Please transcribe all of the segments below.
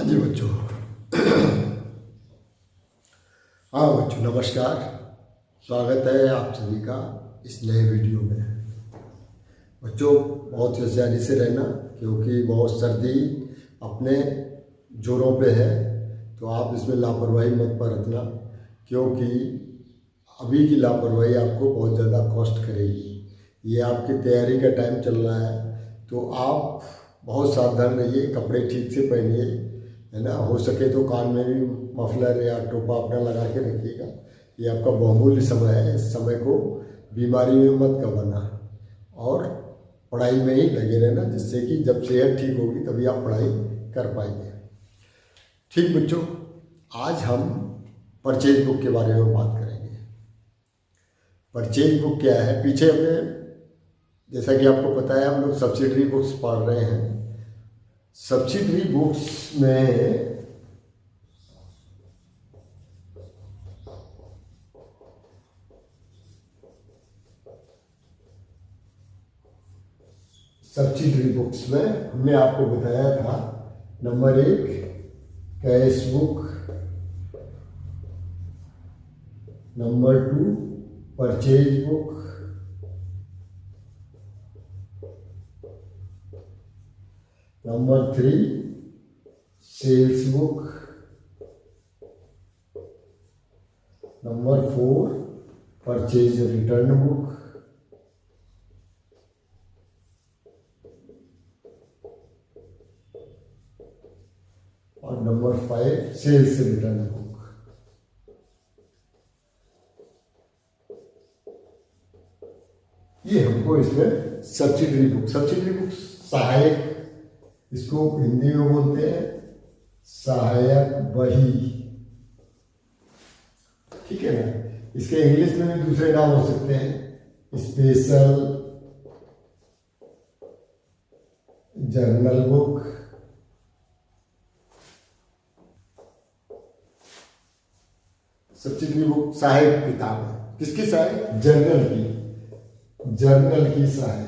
हाँ जी बच्चों। हाँ बच्चों नमस्कार। स्वागत है आप सभी का इस नए वीडियो में। बच्चों बहुत होशियारी से रहना, क्योंकि बहुत सर्दी अपने जोरों पे है, तो आप इसमें लापरवाही मत बरतना, क्योंकि अभी की लापरवाही आपको बहुत ज़्यादा कॉस्ट करेगी। ये आपकी तैयारी का टाइम चल रहा है, तो आप बहुत सावधान रहिए, कपड़े ठीक से पहनिए, है ना। हो सके तो कान में भी मफलर या टोपा अपना लगा के रखिएगा। ये आपका बहुमूल्य समय है, इस समय को बीमारी में मत गंवाना और पढ़ाई में ही लगे रहना, जिससे कि जब सेहत ठीक होगी तभी आप पढ़ाई कर पाएंगे। ठीक बच्चों, आज हम परचेज बुक के बारे में बात करेंगे। परचेज बुक क्या है? पीछे हमने, जैसा कि आपको पता है, हम लोग सब्सिडरी बुक्स पढ़ रहे हैं। सब्सिडरी बुक्स में हमने आपको बताया था, number 1 cash book, number 2 purchase book, number 3 sales book, number 4 purchase return book, और नंबर 5 सेल्स रिटर्न बुक। ये हमको इसमें सब्सिडरी बुक सहायक, इसको हिंदी में बोलते हैं सहायक बही, ठीक है ना। इसके इंग्लिश में भी दूसरे नाम हो सकते हैं, special journal book, subsidiary book सहायक किताब है। किसकी सहायक? जर्नल की सहायक।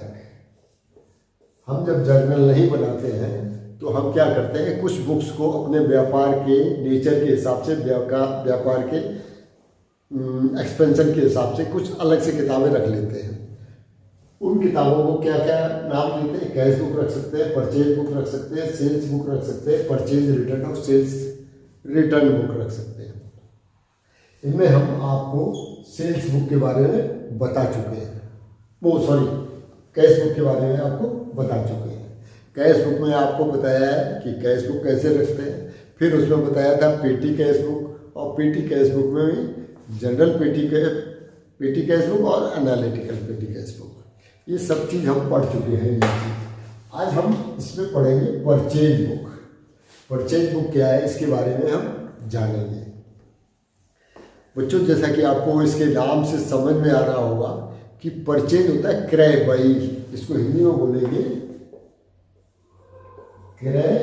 हम जब जर्नल नहीं बनाते हैं तो हम क्या करते हैं, कुछ बुक्स को अपने व्यापार के नेचर के हिसाब से, व्यापार के एक्सपेंशन के हिसाब से कुछ अलग से किताबें रख लेते हैं। उन किताबों को क्या क्या नाम देते हैं? कैश बुक रख सकते हैं, परचेज बुक रख सकते हैं, सेल्स बुक रख सकते हैं, परचेज रिटर्न और सेल्स रिटर्न बुक रख सकते हैं। इनमें हम आपको सेल्स बुक के बारे में बता चुके हैं, कैश बुक के बारे में आपको बता चुके हैं। कैश बुक में आपको बताया है कि कैश बुक कैसे रखते हैं, फिर उसमें बताया था पेटी कैश बुक, और पेटी कैश बुक में भी जनरल पेटी कैश बुक और एनालिटिकल पेटी कैश बुक, ये सब चीज़ हम पढ़ चुके हैं। आज हम इसमें पढ़ेंगे परचेज बुक। परचेज बुक क्या है, इसके बारे में हम जानेंगे। बच्चों जैसा कि आपको इसके नाम से समझ में आ रहा होगा कि परचेज होता है क्रय बही, इसको हिंदी में बोलेंगे क्रय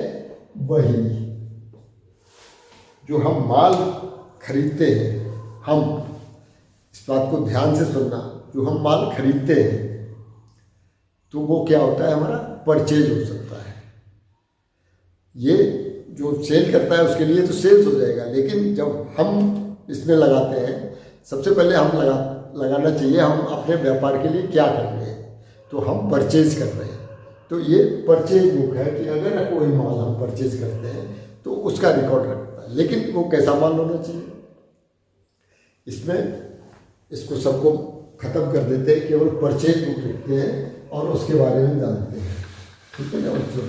बही। जो हम माल खरीदते हैं, हम इस बात को ध्यान से सुनना, जो हम माल खरीदते हैं तो वो क्या होता है, हमारा परचेज हो सकता है। ये जो सेल करता है उसके लिए तो सेल्स हो जाएगा, लेकिन जब हम इसमें लगाते हैं, सबसे पहले हम लगाना चाहिए हम अपने व्यापार के लिए क्या कर रहे हैं, तो हम परचेज कर रहे हैं। तो ये परचेज बुक है कि अगर कोई माल हम परचेज करते हैं तो उसका रिकॉर्ड रखता है, लेकिन वो कैसा माल होना चाहिए। इसमें इसको सबको खत्म कर देते हैं, केवल परचेज बुक लिखते हैं और उसके बारे में जानते हैं, ठीक है ना बच्चों।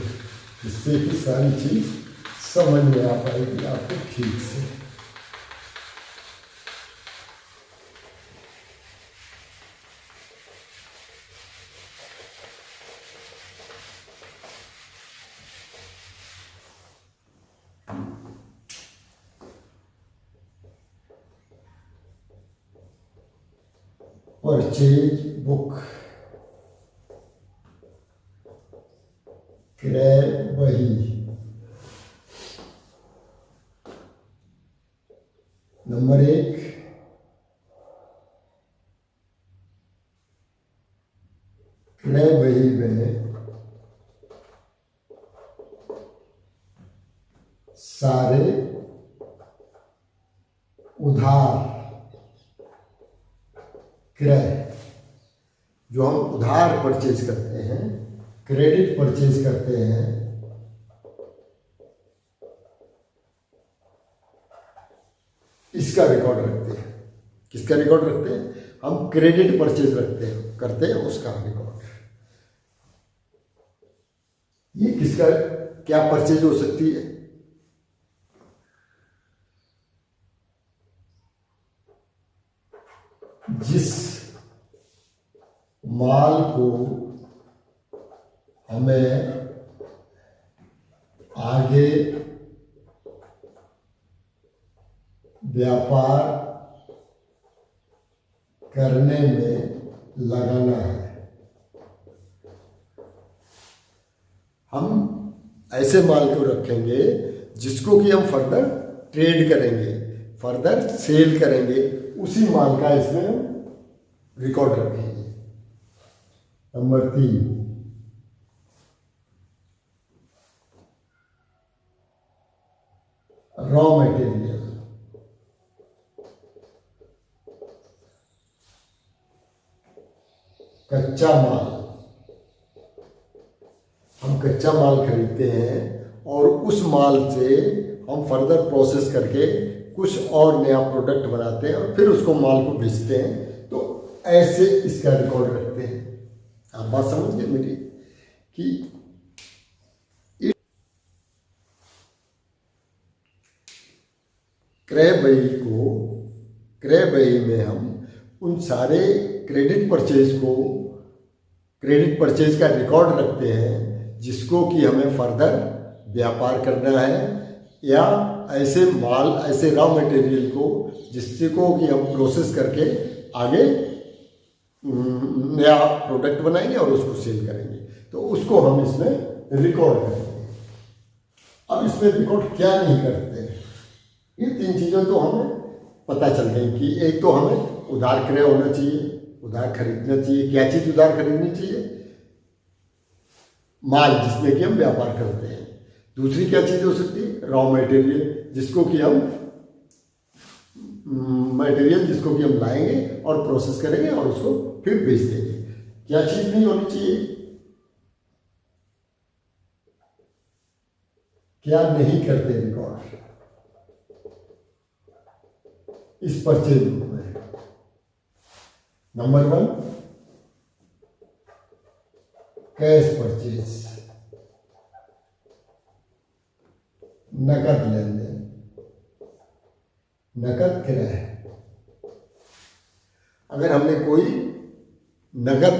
जिससे कि सारी चीज़ समझ में आ पाएगी आपको ठीक से। परचेज बुक क्रय बही, नंबर 1 क्रय बही में सारे उधार क्रय, जो हम उधार परचेज करते हैं, क्रेडिट परचेज करते हैं, इसका रिकॉर्ड रखते हैं। किसका रिकॉर्ड रखते हैं? हम क्रेडिट परचेज करते हैं उसका रिकॉर्ड। ये किसका क्या परचेज हो सकती है? जिस माल को हमें आगे व्यापार करने में लगाना है। हम ऐसे माल को रखेंगे जिसको कि हम फर्दर ट्रेड करेंगे, फर्दर सेल करेंगे, उसी माल का इसमें हम रिकॉर्ड रखेंगे। Number 3, raw material. कच्चा माल, हम कच्चा माल खरीदते हैं और उस माल से हम फर्दर प्रोसेस करके कुछ और नया प्रोडक्ट बनाते हैं और फिर उसको माल को बेचते हैं। तो ऐसे इसका रिकॉर्ड रखते हैं। आप बात समझ गए मेरी कि क्रय बही में हम उन सारे क्रेडिट परचेज का रिकॉर्ड रखते हैं जिसको कि हमें फर्दर व्यापार करना है, या ऐसे रॉ मटेरियल को जिसको कि हम प्रोसेस करके आगे नया प्रोडक्ट बनाएंगे और उसको सेल करेंगे। तो उसको हम इसमें रिकॉर्ड करेंगे। अब इसमें रिकॉर्ड क्या नहीं करते, ये 3 चीज़ें तो हमें पता चल गई कि एक तो हमें उधार क्रय होना चाहिए, उधार खरीदना चाहिए। क्या चीज़ उधार खरीदनी चाहिए? माल जिसमें कि हम व्यापार करते हैं। दूसरी क्या चीज़ हो सकती है? रॉ मटेरियल, जिसको कि हम लाएंगे और प्रोसेस करेंगे और उसको फिर बेच देंगे। क्या चीज़ नहीं होनी चाहिए? क्या नहीं करते रिकॉर्ड इस परचेज बुक में? नंबर 1, कैश परचेज, नकद लेन देन, नकद क्रय। अगर हमने कोई नकद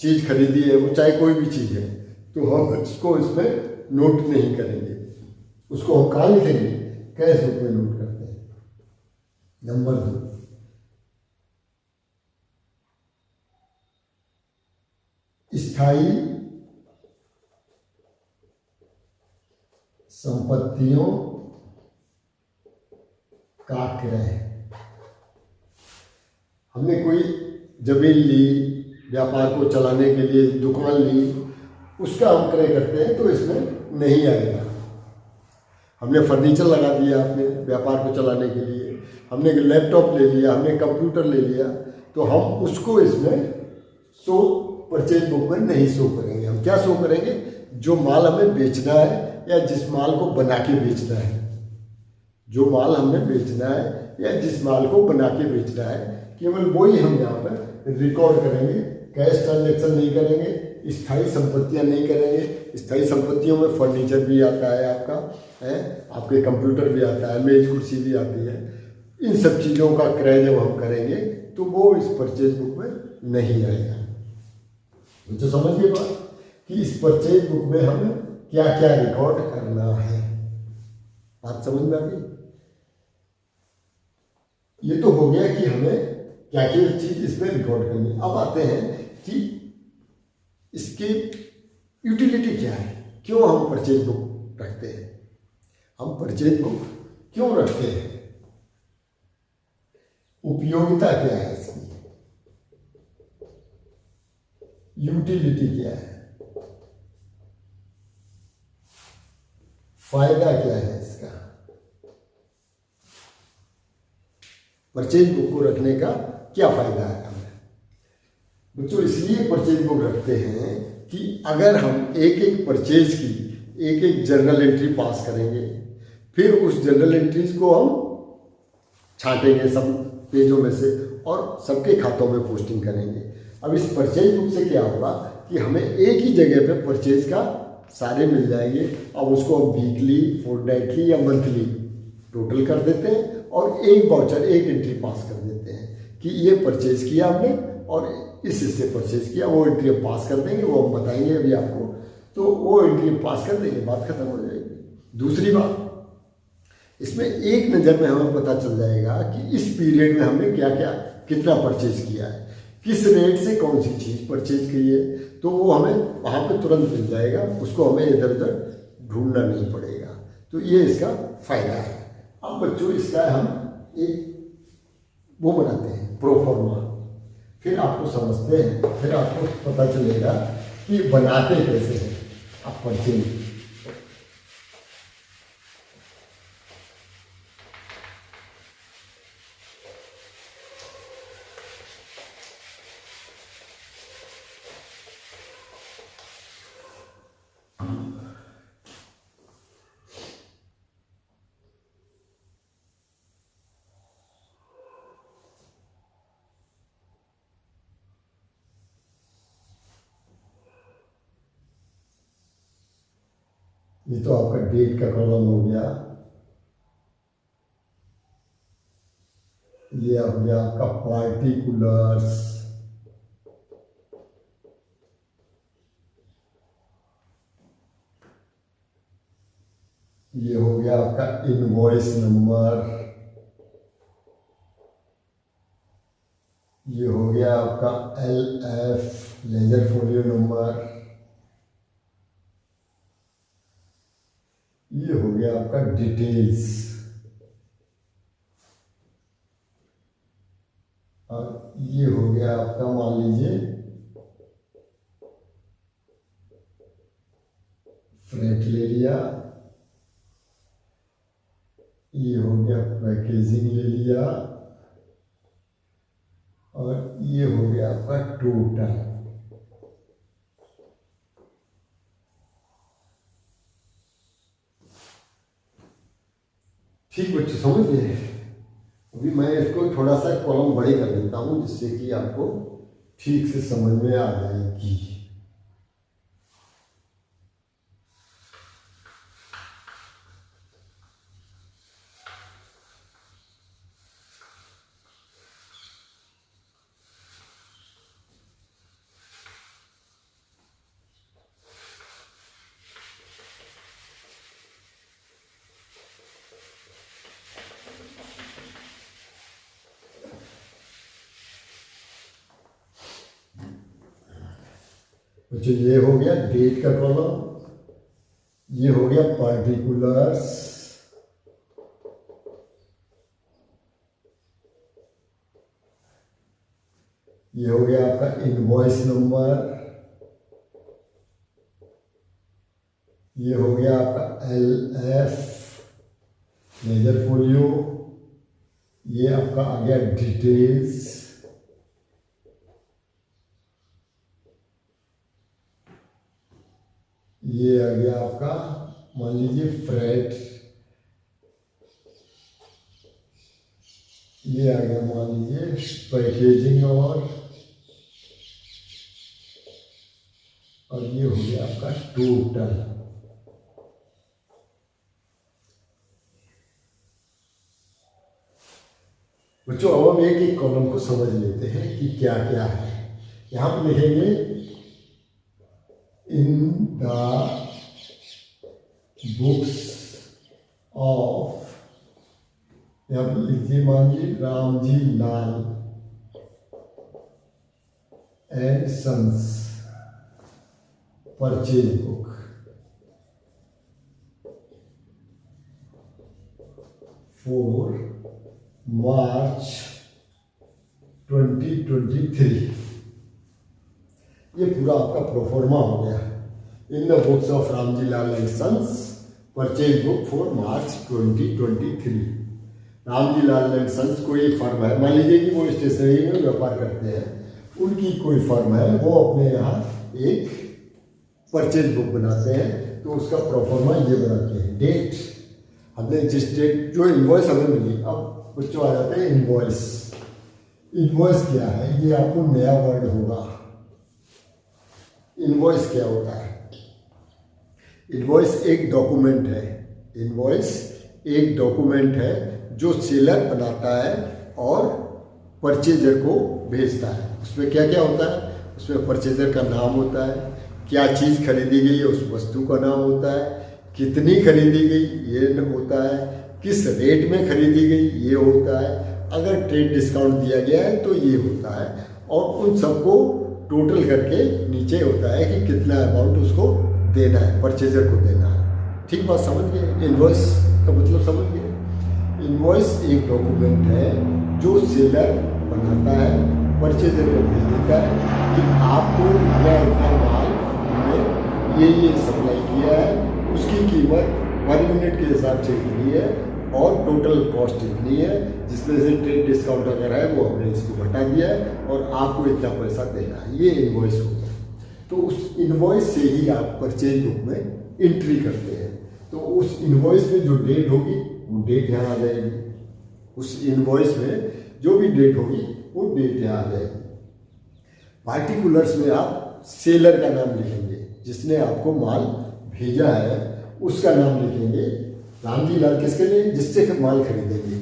चीज खरीदी है, वो चाहे कोई भी चीज है, तो हम उसको इसमें नोट नहीं करेंगे। उसको हम कहाँ लिखेंगे? कैश बुक में नोट करते हैं। नंबर 2, स्थायी संपत्तियों का क्रय। हमने कोई जमीन ली, व्यापार को चलाने के लिए दुकान ली, उसका हम क्रय करते हैं तो इसमें नहीं आएगा। हमने फर्नीचर लगा दिया अपने व्यापार को चलाने के लिए, हमने लैपटॉप ले लिया, हमने कंप्यूटर ले लिया, तो हम उसको इसमें परचेज बुक में नहीं शो करेंगे। हम क्या शो करेंगे? जो माल हमें बेचना है या जिस माल को बना के बेचना है, जो माल हमें बेचना है या जिस माल को बना के बेचना है, केवल वही हम यहाँ पर रिकॉर्ड करेंगे। कैश ट्रांजैक्शन नहीं करेंगे, स्थायी संपत्तियाँ नहीं करेंगे। स्थायी संपत्तियों में फर्नीचर भी आता है, आपके कंप्यूटर भी आता है, मेज कुर्सी भी आती है। इन सब चीज़ों का क्रय जब हम करेंगे तो वो इस परचेज बुक में नहीं आएगा। तो समझिए बात कि इस परचेज बुक में हमें क्या क्या रिकॉर्ड करना है। बात समझ में आ गई? ये तो हो गया कि हमें क्या क्या चीज इसमें रिकॉर्ड करनी है। अब आते हैं कि इसकी यूटिलिटी क्या है, क्यों हम परचेज बुक रखते हैं। हम परचेज बुक क्यों रखते हैं, उपयोगिता क्या है इसकी, यूटिलिटी क्या है, फायदा क्या है इसका। परचेज बुक को रखने का क्या फायदा है हमें बच्चों? इसलिए परचेज बुक रखते हैं कि अगर हम एक एक परचेज की एक एक जर्नल एंट्री पास करेंगे, फिर उस जर्नल एंट्रीज को हम छांटेंगे सब पेजों में से और सबके खातों में पोस्टिंग करेंगे। अब इस परचेज बुक से क्या होगा कि हमें एक ही जगह पे परचेज का सारे मिल जाएंगे। अब उसको हम वीकली, फोर्टनाइटली या मंथली टोटल कर देते हैं और एक वाउचर, एक एंट्री पास कर देते हैं कि ये परचेज किया हमने और इस हिस्से परचेज किया। वो एंट्री हम पास कर देंगे, वो हम बताएंगे अभी आपको। तो वो एंट्री पास कर देंगे, बात खत्म हो जाएगी। दूसरी बात, इसमें एक नज़र में हमें पता चल जाएगा कि इस पीरियड में हमने क्या क्या कितना परचेज किया है, किस रेट से कौन सी चीज़ परचेज की है। तो वो हमें वहाँ पे तुरंत मिल जाएगा, उसको हमें इधर उधर ढूंढना नहीं पड़ेगा। तो ये इसका फ़ायदा है। अब बच्चों इसका हम एक वो बनाते हैं प्रोफॉर्मा, फिर आपको समझते हैं, फिर आपको पता चलेगा कि बनाते कैसे हैं आप परचेज। ये तो आपका डेट का कॉलम हो गया, ये हो गया आपका पार्टिकुलर्स, ये हो गया आपका इनवॉइस नंबर, ये हो गया आपका LF लेजर फोलियो नंबर, ये हो गया आपका डिटेल्स, और ये हो गया आपका मान लीजिए फ्रेट ले लिया, ये हो गया पैकेजिंग ले लिया, और ये हो गया आपका टोटल। ठीक बच्चों, समझ गए? अभी मैं इसको थोड़ा सा कॉलम बड़े कर देता हूँ जिससे कि आपको ठीक से समझ में आ जाएगी। बच्चों ये हो गया डेट का कॉलम, ये हो गया पार्टिकुलर्स, ये हो गया आपका इनवॉइस नंबर, ये हो गया आपका LF लेजर फोलियो, ये आपका आ गया डिटेल्स, ये आ गया आपका मान लीजिए फ्रेट, ये आ गया मान लीजिए पैकेजिंग, और ये हो गया आपका टोटल। बच्चों अब हम एक एक कॉलम को समझ लेते हैं कि क्या क्या है। यहां पर लिखेंगे इन द बुक्स ऑफ, यहाँ पर लिखिए मान लीजिए Ramji Lal and sons purchase book for March 2023। ये पूरा आपका प्रोफॉर्मा हो गया। In the books of Ramji Lal and sons purchase book for March 2023। Ramji Lal and sons कोई फर्म है, मान लीजिए कि वो स्टेशनरी में व्यापार करते हैं, उनकी कोई फर्म है, वो अपने यहाँ एक परचेज बुक बनाते हैं, तो उसका प्रोफार्मा ये बनाते हैं। डेट, हमने जिस डेट जो इनवॉइस हमें मिली, अब बच्चों आ जाते हैं इनवॉइस। इनवॉइस क्या है, ये आपको नया वर्ड होगा। इनवॉइस क्या होता है? इनवॉइस एक डॉक्यूमेंट है। इनवॉइस एक डॉक्यूमेंट है जो सेलर बनाता है और परचेजर को भेजता है। उसमें क्या क्या होता है? उसमें परचेजर का नाम होता है, क्या चीज़ खरीदी गई है उस वस्तु का नाम होता है, कितनी खरीदी गई ये होता है, किस रेट में खरीदी गई ये होता है, अगर ट्रेड डिस्काउंट दिया गया है तो ये होता है, और उन सबको टोटल करके नीचे होता है कि कितना अमाउंट उसको देना है, परचेजर को देना है। ठीक बात समझ गए? इनवॉइस का मतलब समझ गए? इनवॉइस एक डॉक्यूमेंट है जो सेलर बनाता है, परचेजर को भेज देता है कि आपको इतना इतना माल हमने ये सप्लाई किया है, उसकी कीमत पर यूनिट के हिसाब से इतनी है और टोटल कॉस्ट इतनी है, जिसमें से ट्रेड डिस्काउंट अगर है वो हमने इसको घटा दिया है और आपको इतना पैसा देना है। ये इनवॉइस होगा। तो उस इनवॉइस से ही आप परचेज बुक में एंट्री करते हैं। तो उस इनवॉइस में जो डेट होगी वो डेट यहाँ आ जाएगी। उस इनवॉइस में जो भी डेट होगी वो डेट यहाँ आ जाएगी। पार्टिकुलर्स में आप सेलर का नाम लिखेंगे, जिसने आपको माल भेजा है उसका नाम लिखेंगे। रामजी लाल किसके लिए? जिससे माल खरीदेंगे,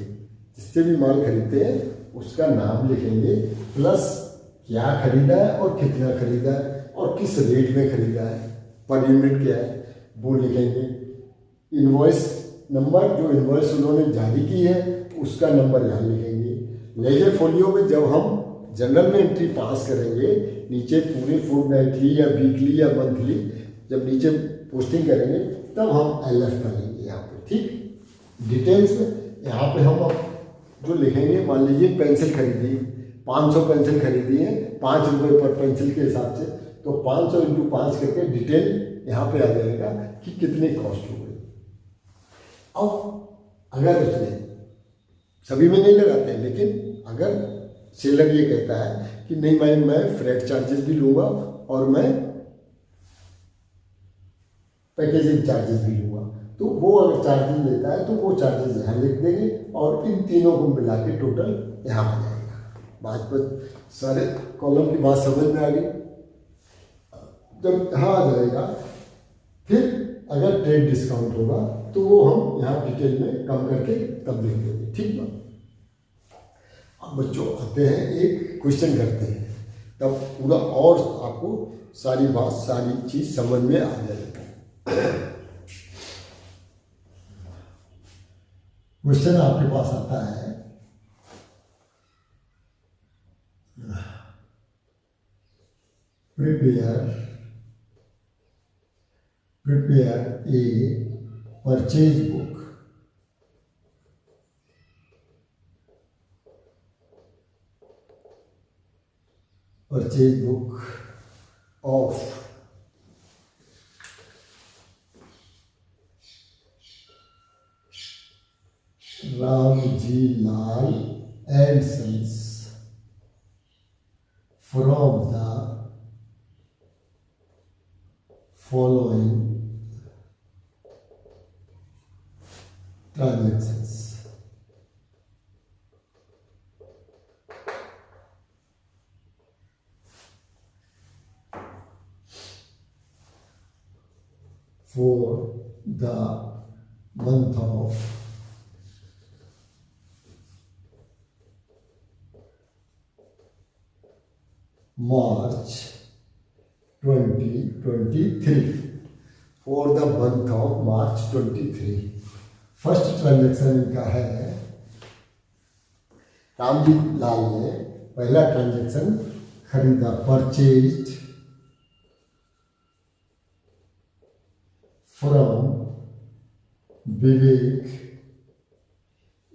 जिससे भी माल खरीदते हैं उसका नाम लिखेंगे, प्लस क्या खरीदा है और कितना खरीदा है और किस रेट में खरीदा है, पर यूनिट क्या है वो लिखेंगे। इनवॉइस नंबर, जो इनवॉइस उन्होंने जारी की है उसका नंबर यहाँ लिखेंगे। लेजर फोलियो में जब हम जनरल में एंट्री पास करेंगे, नीचे पूरे फोर्टनाइटली या वीकली या मंथली जब नीचे पोस्टिंग करेंगे तब हम LF डालेंगे यहाँ पे। ठीक, डिटेल्स में यहाँ पे हम अब जो लिखेंगे, मान लीजिए पेंसिल खरीदी, 500 पेंसिल खरीदी है, 5 रुपये पर पेंसिल के हिसाब से, तो 500 × 5 करके डिटेल यहाँ पे आ जाएगा कि कितने कॉस्ट हो गई। अब अगर उसने सभी में नहीं लगाते हैं, लेकिन अगर सेलर ये कहता है कि नहीं भाई मैं फ्रेट चार्जेस भी लूँगा और मैं पैकेजिंग चार्जेस भी लूँगा, तो वो अगर चार्जेस लेता है तो वो चार्जेस यहाँ लिख देंगे और इन तीनों को मिला के टोटल यहाँ आ जाएगा। बात पर सारे कॉलम की बात समझ में आ गई। जब यहाँ आ जाएगा, फिर अगर ट्रेड डिस्काउंट होगा तो वो हम यहाँ डिटेल में कम करके तब लिख देंगे। ठीक ना? अब बच्चों आते हैं, एक क्वेश्चन करते हैं, तब पूरा और आपको सारी बात सारी चीज समझ में आ जाएगी। क्वेश्चन आपके पास आता है, prepare a purchase book of Ramji Lal and Sons from the following transactions. For the month of March 2023. For the month of March 23. First transaction इनका है, रामजी लाल ने पहला ट्रांजैक्शन खरीदा, purchased from Vivek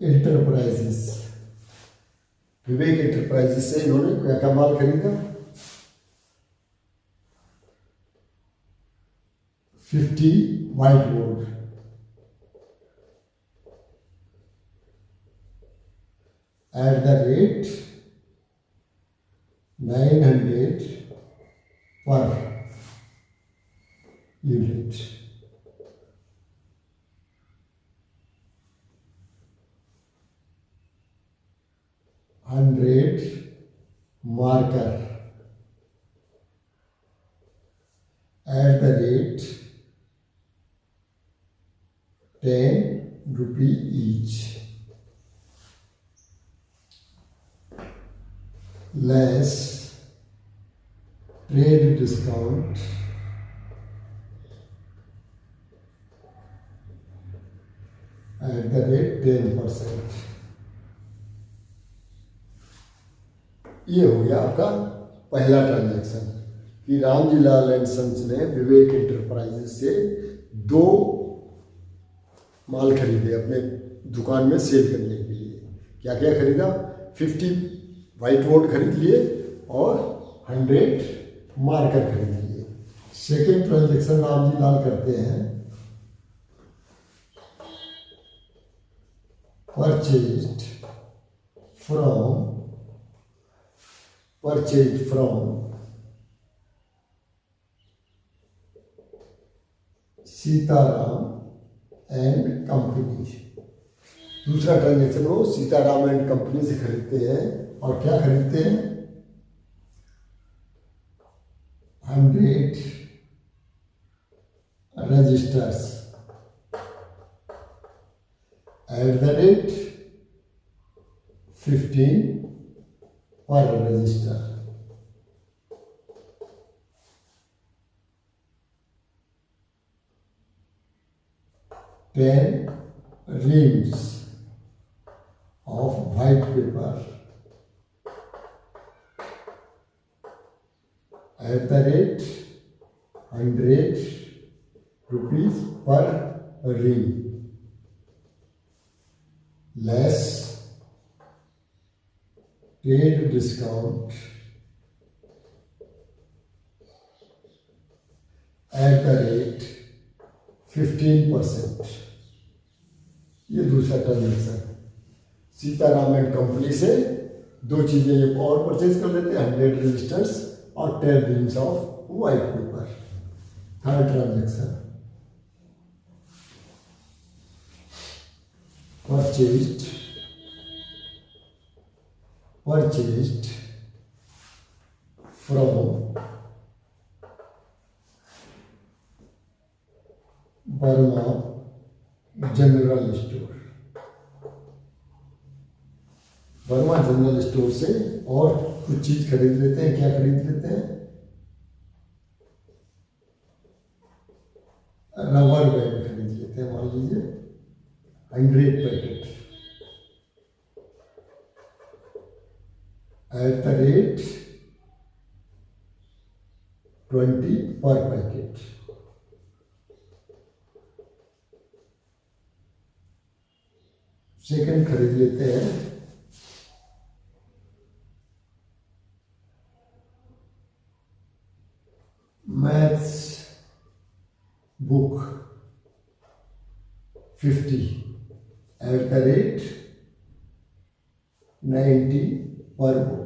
enterprises. Vivek enterprises से इन्होंने क्या क्या माल खरीदा? 50 white board, at the rate 900 per unit. $100 marker at the rate 10 rupee each, less trade discount at the rate 10%. ये हो गया आपका पहला ट्रांजैक्शन कि रामजी लाल एंड सन्स ने विवेक इंटरप्राइजेज से 2 माल खरीदे अपने दुकान में सेल करने के लिए। क्या क्या खरीदा? 50 व्हाइट बोर्ड खरीद लिए और 100 मार्कर खरीद लिए। सेकेंड ट्रांजैक्शन रामजी लाल करते हैं, purchased from Sitaram and company. दूसरा ट्रांजैक्शन वो सीताराम एंड कंपनी से खरीदते हैं और क्या खरीदते हैं? 100 registers at the rate 15 per register. Ten reams of white paper at the rate 100 rupees per ream, less trade discount at the rate 15%. ये दूसरा ट्रांजेक्शन सीताराम एंड कंपनी से 2 चीजें ये और परचेज कर लेते हैं, 100 रजिस्टर्स और 10 reams of white paper. Third transaction purchased from Burma general store. Verma general store से और कुछ चीज खरीद लेते हैं। क्या खरीद लेते हैं? रबर बैंड खरीद लेते हैं, मान लीजिए 100 packet at the rate 20 per packet. Second खरीद लेते हैं maths book 50 at the rate 90 per book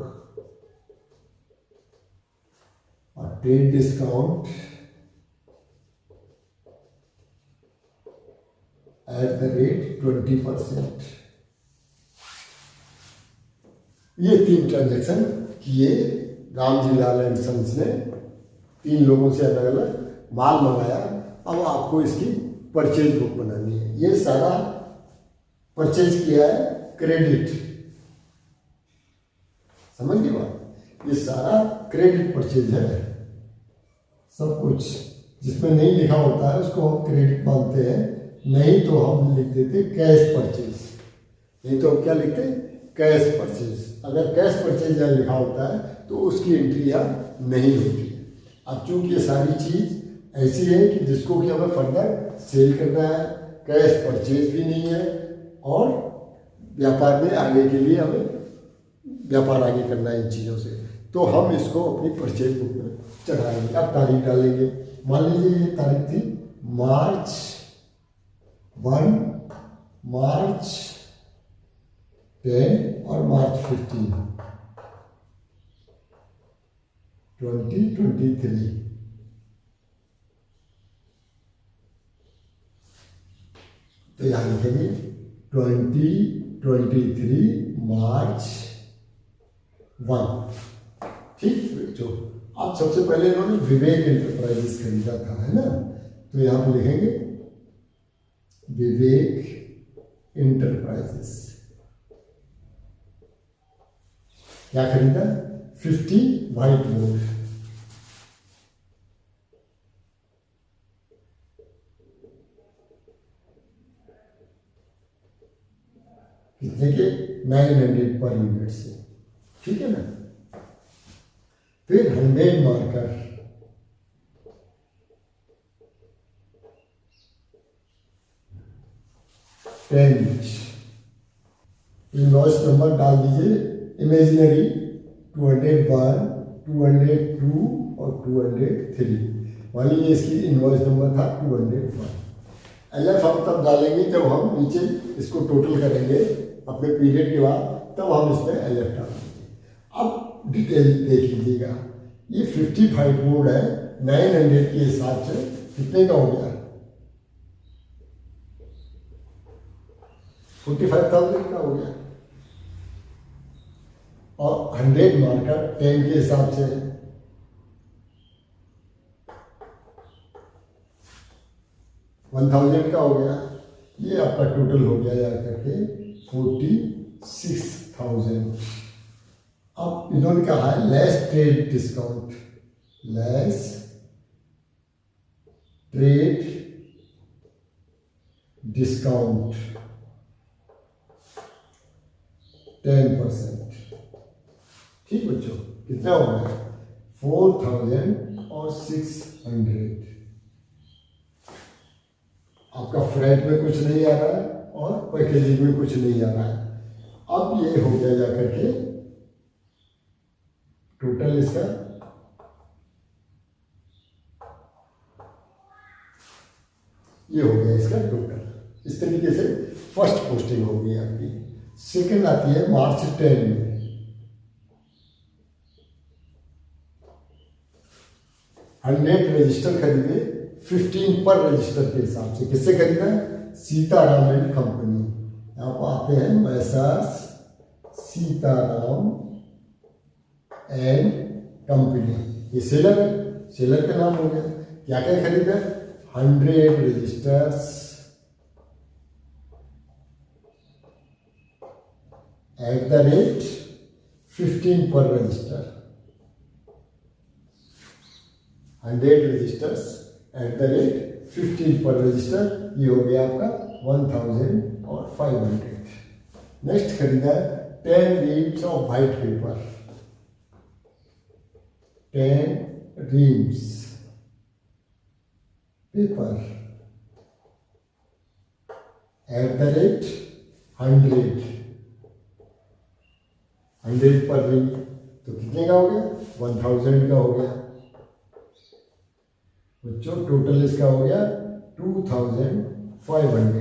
और trade discount at the rate 20%। ये 3 ट्रांजैक्शन किए रामजी लाल एंड सन्स ने। 3 लोगों से अलग अलग माल मंगाया। अब आपको इसकी परचेज बुक बनानी है। ये सारा परचेज किया है क्रेडिट, समझ गए बात? ये सारा क्रेडिट परचेज है। सब कुछ जिसमें नहीं लिखा होता है उसको हम क्रेडिट मानते हैं, नहीं तो हम लिख देते कैश परचेज। नहीं तो हम क्या लिखते? Cash purchase. अगर कैश परचेज यहाँ लिखा होता है तो उसकी एंट्री यहाँ नहीं होती है। अब चूंकि ये सारी चीज ऐसी है कि जिसको कि हमें फर्दर सेल करना है, कैश परचेज भी नहीं है और व्यापार में आगे के लिए हमें व्यापार आगे करना है इन चीज़ों से, तो हम इसको अपनी परचेज बुक में चढ़ाएंगे। अब तारीख डालेंगे। मान लीजिए ये तारीख थी मार्च 1, मार्च 10 और मार्च 15, 2023। तो यहाँ लिखेंगे 2023 मार्च 1। ठीक बच्चों, अब सबसे पहले इन्होंने विवेक इंटरप्राइजेस खरीदा था, है ना। तो यहाँ पर लिखेंगे विवेक इंटरप्राइजेस। क्या खरीदा? 50 व्हाइट बोर्ड। कितने के? 900 पर यूनिट से, ठीक है ना। फिर 100 मार्कर, इनवॉइस नंबर डाल दीजिए इमेजिनरी 201, 202 और 203। मान लीजिए इसकी इनवॉइस नंबर था 201। LF हम तब डालेंगे जब हम नीचे इसको टोटल करेंगे अपने पीरियड के बाद, तब हम इसमें LF डालेंगे। अब डिटेल देख लीजिएगा, ये 55 बोर्ड है, 900 के हिसाब से कितने का हो गया? 45,000 का हो गया। और 100 मार्कर 10 के हिसाब से 1000 का हो गया। ये आपका टोटल हो गया जा करके 46,000। अब इन्होंने कहा है less trade discount, less trade discount 10%। ठीक बच्चों, कितना हो गया? 4,600। आपका फ्रैट में कुछ नहीं आ रहा है और पैकेजिंग में कुछ नहीं आ रहा है। अब ये हो गया जाकर के टोटल इसका ये हो गया इसका टोटल। इस तरीके से फर्स्ट पोस्टिंग हो गई आपकी। सेकंड आती है मार्च 10 में। हंड्रेड रजिस्टर खरीदे 15 पर रजिस्टर के हिसाब से। किससे खरीदा है? Sitaram and company. यहाँ पर आते हैं मैसर्स सीताराम एंड कंपनी। ये सेलर है, सेलर का नाम हो गया। क्या क्या खरीदा? 100 registers at the rate 15 per register. 100 registers at the rate 15 per register. ये हो गया आपका 1,500। नेक्स्ट खरीदा है 10 reams of white paper. 10 reams paper eight the rate 100 पर रीम। तो कितने का हो गया? 1,000 का हो गया बच्चों। टोटल इसका हो गया 2,500।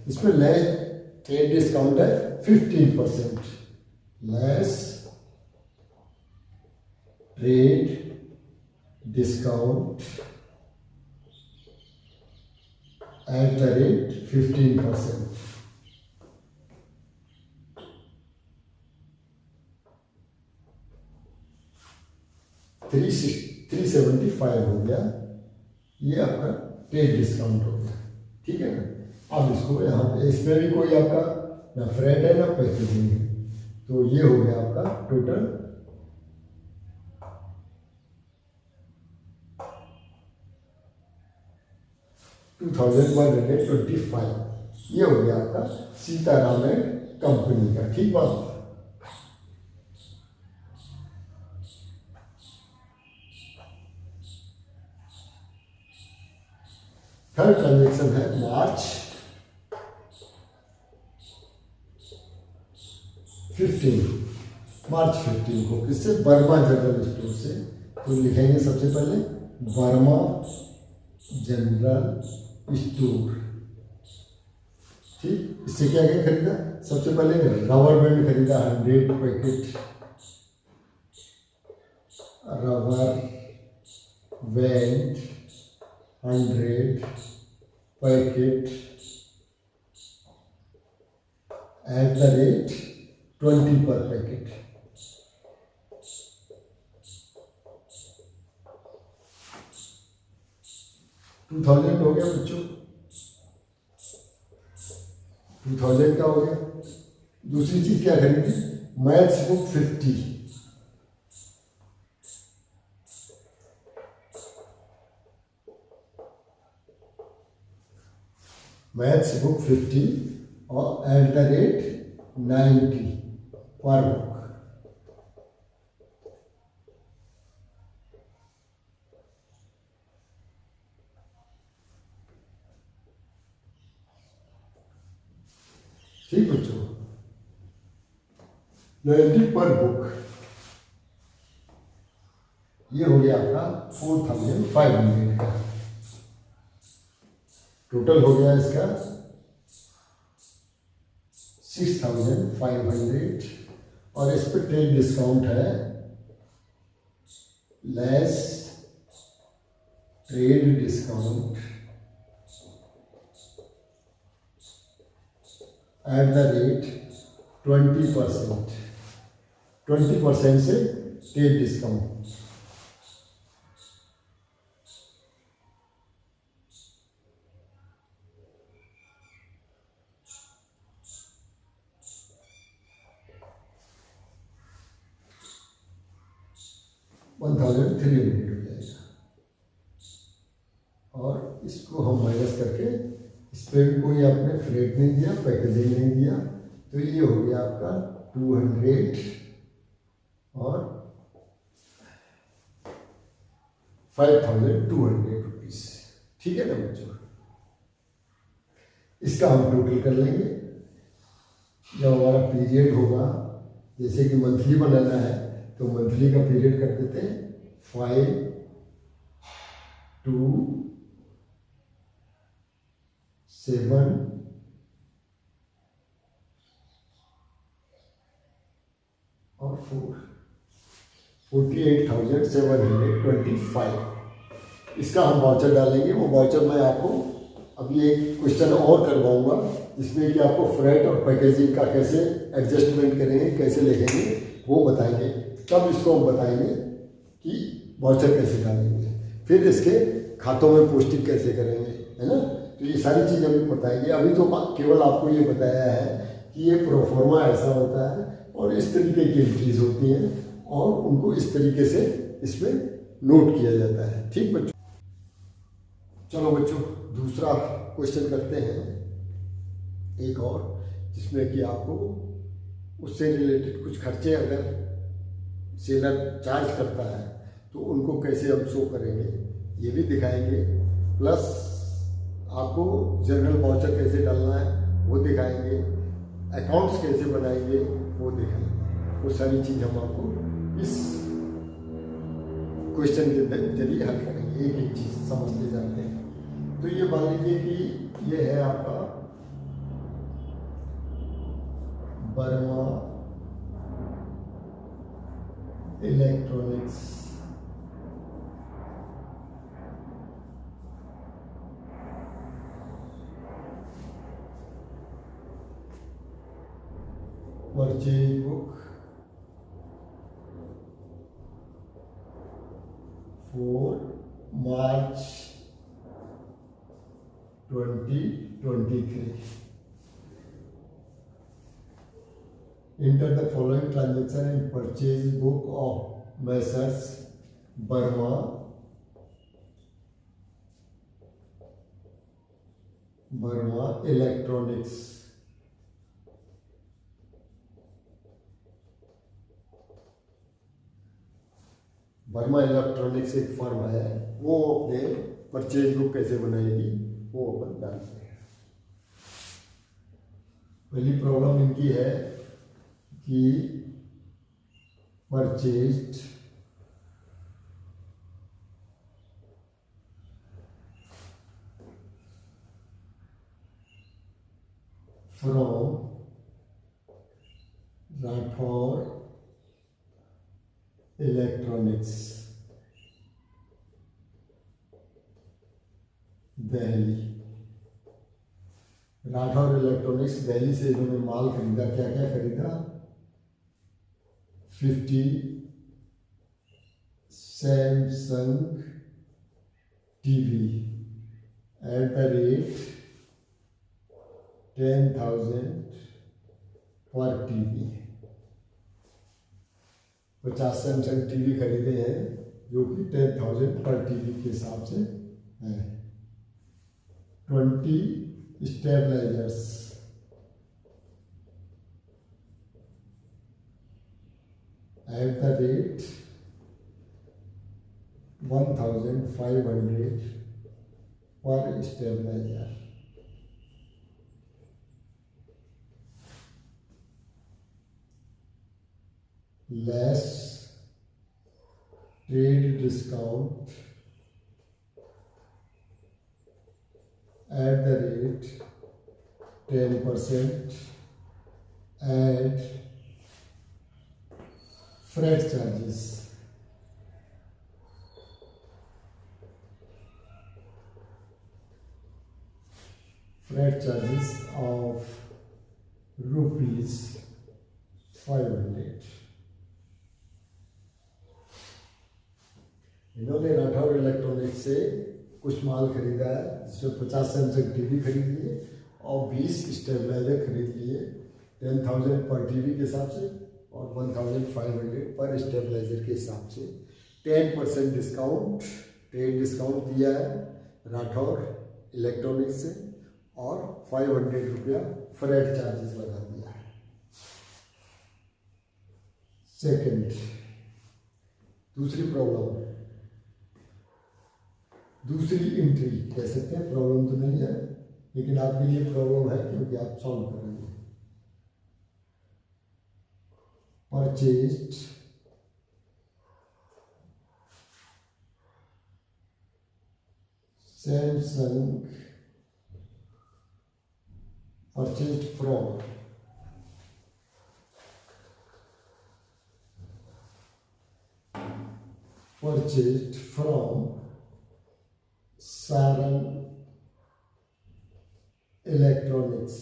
इसमें लेस ट्रेड डिस्काउंट है 15%। Less trade discount at the rate 15%। 375 हो गया। ये आपका ट्रेड डिस्काउंट हो गया, ठीक है ना। अब इसको यहाँ पे इसमें भी कोई आपका ना फ्रेट है ना पैकेजिंग है। तो ये हो गया आपका टोटल 2,125। ये हो गया आपका सीताराम एंड कंपनी का, ठीक बात। थर्ड ट्रांजेक्शन है मार्च 15 को किससे? वर्मा जनरल स्टोर से। तो लिखेंगे सबसे पहले वर्मा जनरल स्टोर ठीक, इससे क्या क्या खरीदा? सबसे पहले रबर बैंड खरीदा 100 packet, rubber band 100 packet eight the rate 20 पर पैकेट। $2000 हो गया बच्चों, 2000 का हो गया। दूसरी चीज क्या खरीदी? मैथ्स बुक 50, मैथ्स बुक 50 और एट द रेट 90 पर बुक। ठीक बच्चों, 90 पर बुक। ये हो गया आपका 4500 का। टोटल हो गया इसका 6500 और इस पर ट्रेड डिस्काउंट है, less trade discount at the rate 20%, 20% से ट्रेड डिस्काउंट। $1300 हो जाएगा और इसको हम माइनस करके इस पर भी कोई आपने फ्रेट नहीं दिया, पैकेजिंग नहीं दिया, तो ये हो गया आपका 200 और 5200 रुपीज। ठीक है ना बच्चों? इसका हम टोटल कर लेंगे। जब हमारा पीरियड होगा, जैसे कि मंथली बनाना है तो मंथली का पीरियड कर देते हैं 5 2 7 और 4, 48,725। इसका हम वाउचर डालेंगे। वो वाउचर मैं आपको अभी एक क्वेश्चन और करवाऊंगा जिसमें कि आपको फ्रेट और पैकेजिंग का कैसे एडजस्टमेंट करेंगे, कैसे लिखेंगे वो बताएंगे। तब इसको हम बताएंगे कि वाउचर कैसे डालेंगे, फिर इसके खातों में पोस्टिंग कैसे करेंगे, है ना? तो ये सारी चीज़ हमें बताएंगे। अभी तो केवल आपको ये बताया है कि ये प्रोफॉर्मा ऐसा होता है और इस तरीके की एंट्रीज होती हैं और उनको इस तरीके से इसमें नोट किया जाता है। ठीक बच्चों? चलो बच्चों, दूसरा क्वेश्चन करते हैं एक और, जिसमें कि आपको उससे रिलेटेड कुछ खर्चे अगर सेलर चार्ज करता है तो उनको कैसे हम शो करेंगे ये भी दिखाएंगे, प्लस आपको जनरल वाउचर कैसे डालना है वो दिखाएंगे, अकाउंट्स कैसे बनाएंगे वो दिखाएंगे। वो सारी चीज़ हम आपको इस क्वेश्चन के जरिए हल करेंगे, एक एक चीज़ समझते जाते हैं। तो ये मान लीजिए कि ये है आपका Verma electronics, purchase book for March 2023। Enter the following transaction in purchase book of Messrs. Burma Electronics. Verma electronics एक फर्म है, वो अपने परचेज बुक कैसे बनाएगी वो अपन जानते हैं। पहली प्रॉब्लम इनकी है कि purchased from Rathore electronics Delhi. Rathore electronics Delhi से इन्होंने माल खरीदा। क्या क्या खरीदा? 50 Samsung TV at the rate 10,000 पर टीवी। 50 सैमसंग टीवी खरीदे हैं जो कि 10,000 पर टीवी के हिसाब से है। 20 stabilisers eight the rate 1,500 per stabiliser. Less trade discount at the rate 10% and freight charges of rupees 500। इन्होंने राठौर इलेक्ट्रॉनिक्स से कुछ माल खरीदा है जिसमें 50 सैमसंग टीवी खरीद लिए और 20 स्टेबलाइजर खरीद लिए 10,000 पर टीवी के हिसाब से और 1,500 पर स्टेबलाइजर के हिसाब से। 10% डिस्काउंट ट्रेड डिस्काउंट दिया है राठौर इलेक्ट्रॉनिक्स से और 500 रुपया फ्रेट चार्जेस लगा दिया है। सेकंड, दूसरी प्रॉब्लम, दूसरी एंट्री कह सकते हैं। प्रॉब्लम तो नहीं है लेकिन आपके लिए प्रॉब्लम है क्योंकि आप सॉल्व करेंगे। Purchased Samsung purchased from Saran Electronics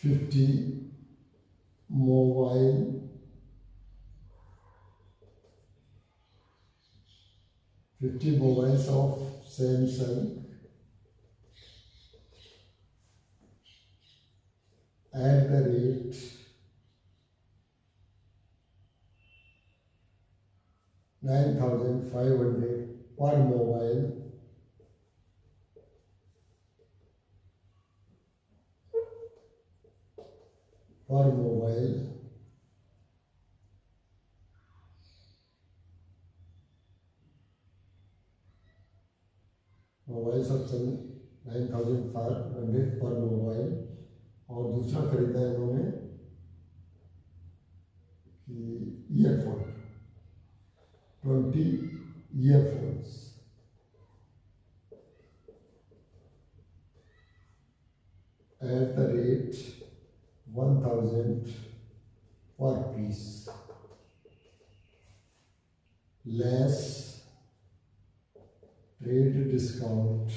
$50 mobiles of Samsung at the rate 9,500 per mobile mobile सब 9,500 पर मोबाइल। और दूसरा खरीदा है इन्होंने कि earphone 20 earphones at the rate 1,000 per piece, less trade discount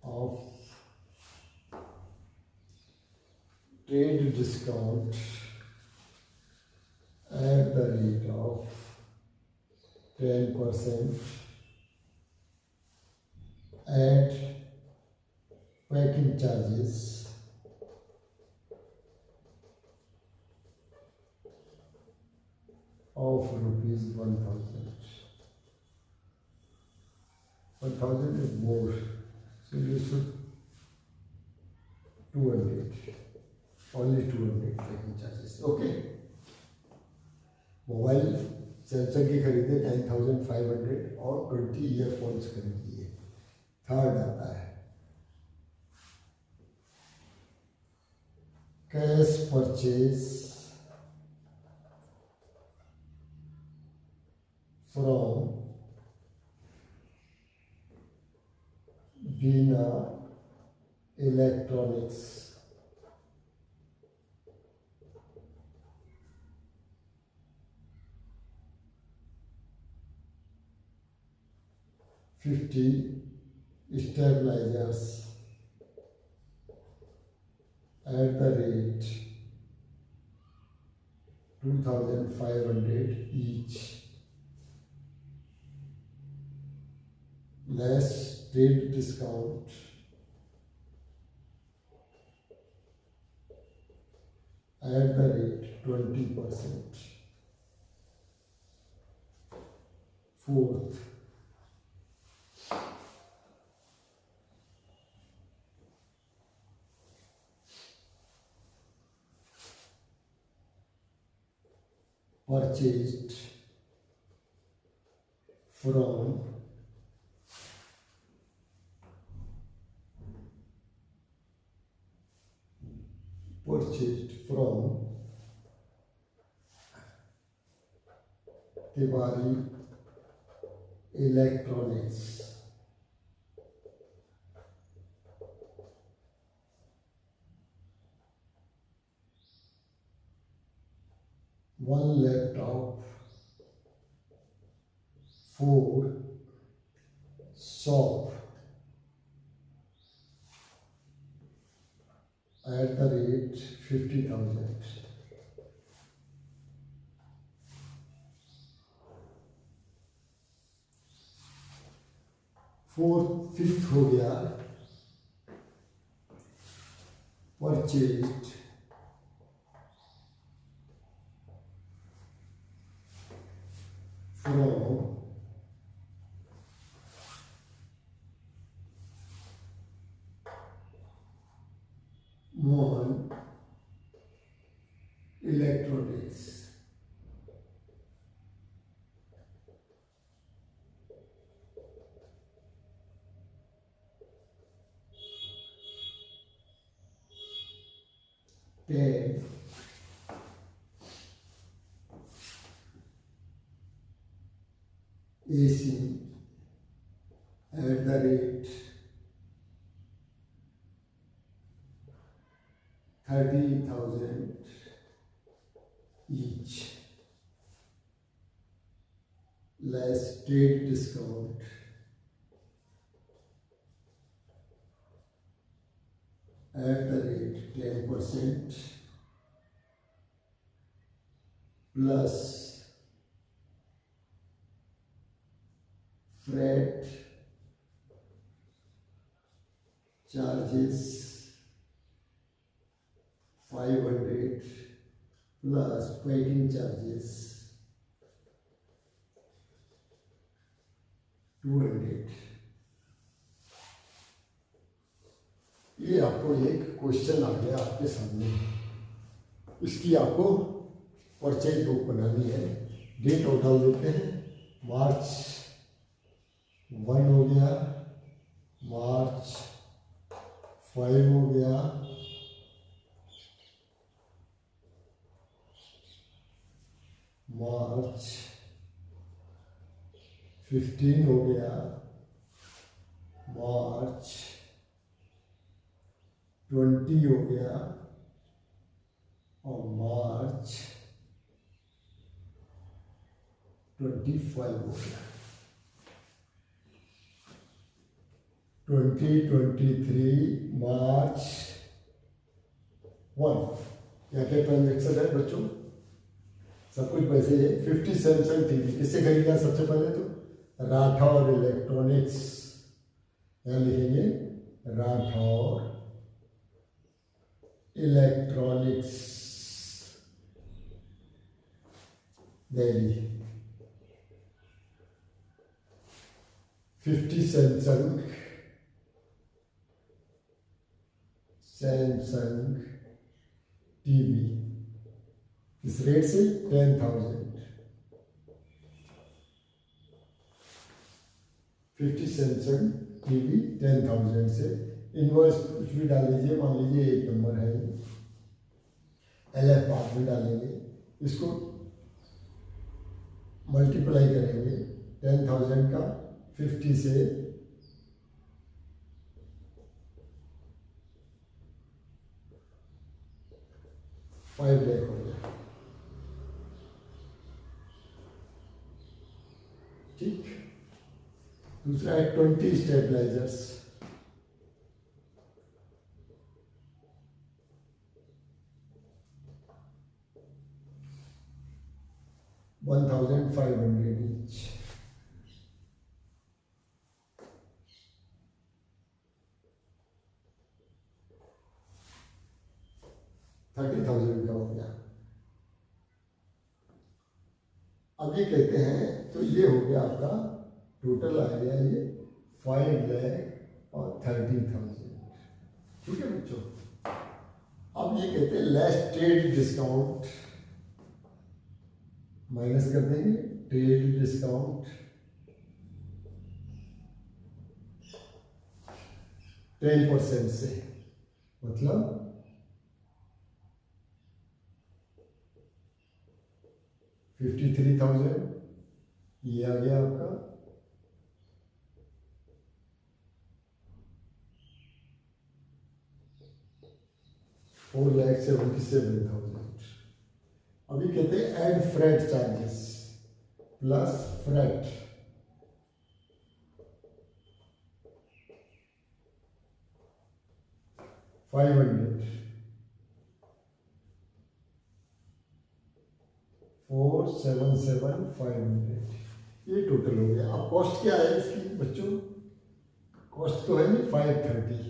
of at the rate of 10% and packing charges of rupees 1,000. 1,000 is more, so you should 200, only 200 packing charges. Okay. Mobile Samsung की खरीदे 9,500 और 20 earphones खरीद लिए। Third आता है cash purchase from Veena Electronics. 50 stabilizers at the rate 2,500 each, less trade discount at the rate 20%. Fourth, purchased from Tiwari Electronics. One laptop, 4 soap at the rate 50,000. Fifth हो गया purchased from Mohan electronics. Then AC at the rate 30,000 each, less trade discount at the rate 10% plus freight charges 500 plus packing charges 200. ये आपको एक question आ गया आपके सामने. इसकी आपको परचेज बुक बनानी है. डेट आउट डाल देते हैं. मार्च 1 हो गया, मार्च 5 हो गया, मार्च 15 हो गया, मार्च 20 हो गया और मार्च 25 हो गया. 2023 मार्च 1 क्या क्या ट्रांजेक्शन है बच्चों? सब कुछ पैसे है. 50 सैमसंग टीवी किससे खरीदा? सबसे पहले तो राठौर इलेक्ट्रॉनिक्स. यहाँ लिखेंगे Rathore electronics Delhi. 50 Samsung TV इस रेट से 10,000. 50 सैमसंग टीवी 10,000 से. इनवॉइस कुछ भी डाल लीजिए. मान लीजिए 1 नंबर है, LF बाद में डालेंगे. इसको मल्टीप्लाई करेंगे 10,000 का 50 से 5 लाख हो गया। ठीक, दूसरा है 20 स्टेबलाइजर्स। $1,500 each। $30,000 का हो गया। अब ये कहते हैं, तो ये हो गया आपका टोटल आ गया ये 5 लाख और 30,000। ठीक है बच्चों, अब ये कहते हैं लेस ट्रेड डिस्काउंट, माइनस कर देंगे ट्रेड डिस्काउंट 10% से, मतलब 53,000 ये आ गया आपका। $4,77,000। अभी कहते हैं add freight charges plus freight, $500, 477,500 ये टोटल हो गया। अब कॉस्ट क्या है इसकी बच्चों? कॉस्ट तो है नहीं 530,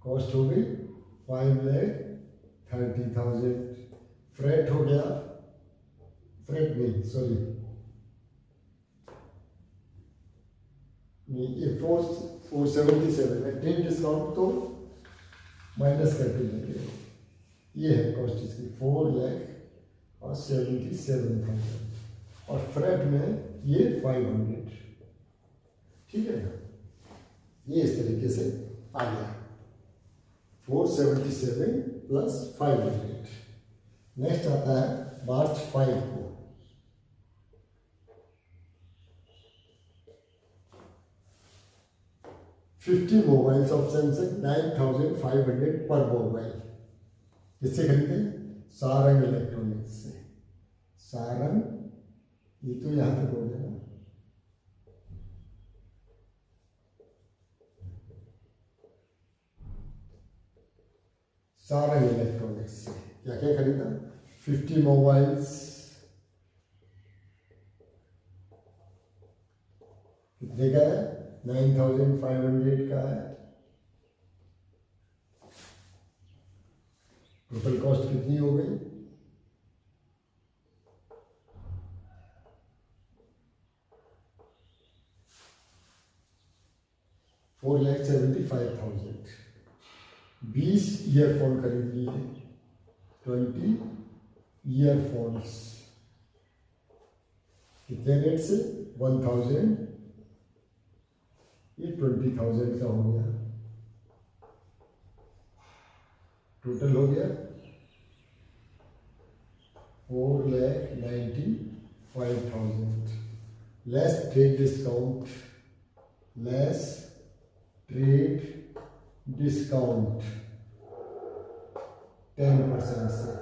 कॉस्ट हो गई 5,30,000। फ्रेट हो गया, फ्रेट नहीं सॉरी, ये 477 है। ट्रेड डिस्काउंट तो माइनस करके लेंगे, ये है कॉस्ट इसकी 4,77,000 और फ्रेट में ये 500। ठीक है ना, ये इस तरीके से आ गया 477 प्लस 500। नेक्स्ट आता है मार्च 5 को। $50 मोबाइल्स ऑफ सैमसंग 9,500 पर मोबाइल। किससे खरीदे? सारंग इलेक्ट्रॉनिक्स से। सारंग, ये तो यहां तक हो गया ना, सारंग इलेक्ट्रॉनिक्स से क्या क्या खरीदा? 50 मोबाइल्स, कितने का है? 9,500 का है। टोटल कॉस्ट कितनी हो गई? 4,75,000। 20 ईयरफोन खरीद लिए, 20 ईयरफोन्स, कितने रेट से? 1,000, ये 20,000 का हो गया। टोटल हो गया 4,95,000 less trade discount, less trade discount 10% से,